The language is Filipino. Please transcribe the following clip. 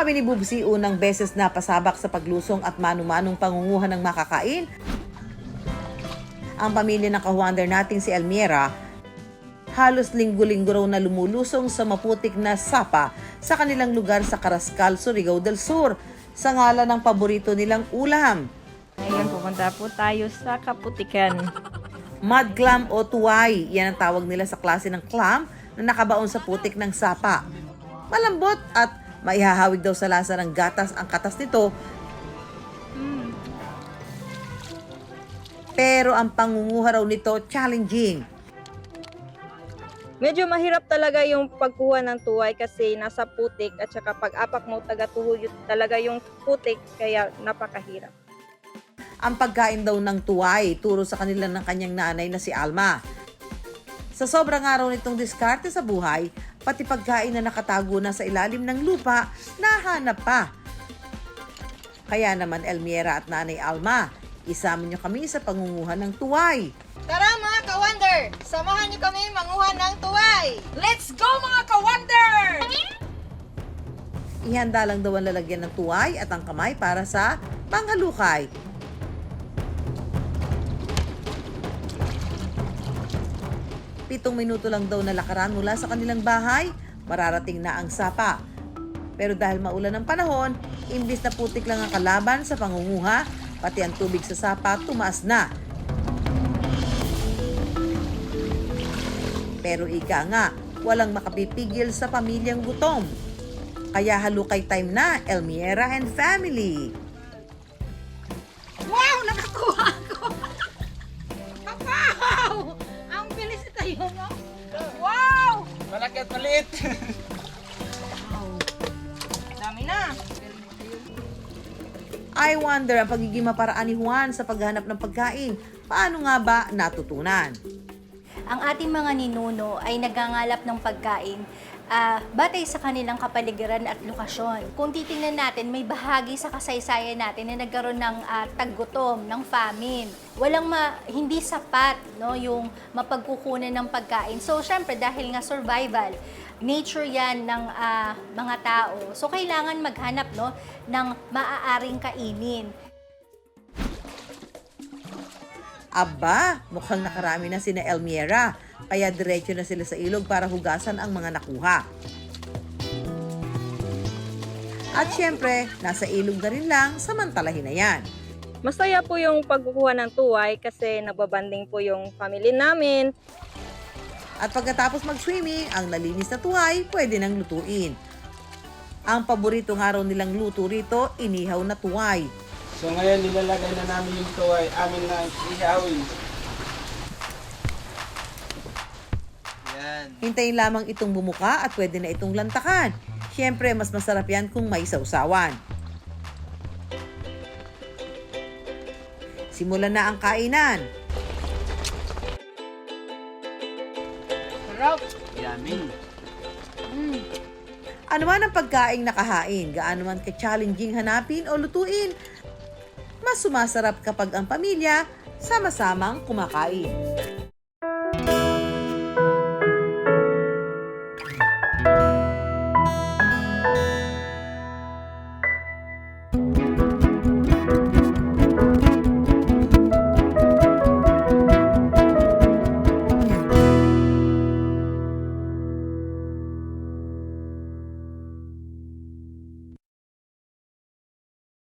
kami ni Bubsy unang beses na pasabak sa paglusong at manu-manong pangunguha ng makakain, ang pamilya ng ka-wonder nating si Elmiera, halos linggo-linggo raw na lumulusong sa maputik na sapa sa kanilang lugar sa Carrascal, Surigao del Sur, sa ngalan ng paborito nilang ulam. Ngayon pupunta po tayo sa Kaputikan. Mud clam o tuway, yan ang tawag nila sa klase ng clam na nakabaon sa putik ng sapa. Malambot at maihahawig daw sa lasa ng gatas ang katas nito. Pero ang pangunguha raw nito challenging. Medyo mahirap talaga yung pagkuha ng tuway kasi nasa putik at saka pag-apak mo taga-tuhod talaga yung putik kaya napakahirap. Ang pagkain daw ng tuway, turo sa kanila ng kanyang nanay na si Alma. Sa sobrang araw nitong diskarte sa buhay, pati pagkain na nakatago na sa ilalim ng lupa, nahanap pa. Kaya naman Elmiera at Nanay Alma, isama niyo kami sa pangunguha ng tuway. Tara mga ka-wonder! Samahan niyo kami manguha ng tuway! Let's go mga ka-wonder! Ihanda lang daw ang lalagyan ng tuway at ang kamay para sa panghalukay. Pitong minuto lang daw na lakaran mula sa kanilang bahay, mararating na ang sapa. Pero dahil maulan ang panahon, imbis na putik lang ang kalaban sa pangunguha, pati ang tubig sa sapa tumaas na. Pero ika nga, walang makapipigil sa pamilyang gutom. Kaya halukay time na, Elmiera and family. Wow! Nakakuha ko! Wow! Ang bilis ito yun, no? Wow! Malaki at maliit. Dami na! I wonder ang pagiging maparaan ni Juan sa paghanap ng pagkain. Paano nga ba natutunan? Ang ating mga ninuno ay nagangalap ng pagkain batay sa kanilang kapaligiran at lokasyon. Kung titingnan natin, may bahagi sa kasaysayan natin na nagkaroon ng taggutom, ng famine. Hindi sapat no, yung mapagkukunan ng pagkain. So, syempre, dahil nga survival, nature yan ng mga tao. So, kailangan maghanap no, ng maaaring kainin. Aba, mukhang nakarami na sina Elmiera, kaya diretso na sila sa ilog para hugasan ang mga nakuha. At syempre, nasa ilog na rin lang, samantalahin na yan. Masaya po yung pagkukuha ng tuway kasi nagbabanding po yung family namin. At pagkatapos mag-swimming, ang nalinis na tuway, pwede nang lutuin. Ang paborito nga raw nilang luto rito, inihaw na tuway. So ngayon nilalagay na namin yung tuway amin na ihawin. Yan. Hintayin lamang itong bumuka at pwede na itong lantakan. Siyempre, mas masarap yan kung may sausawan. Simulan na ang kainan. Sarap! Yummy. Ano man ang pagkaing nakahain, gaano man ka-challenging hanapin o lutuin, mas sumasarap kapag ang pamilya sama-samang kumakain.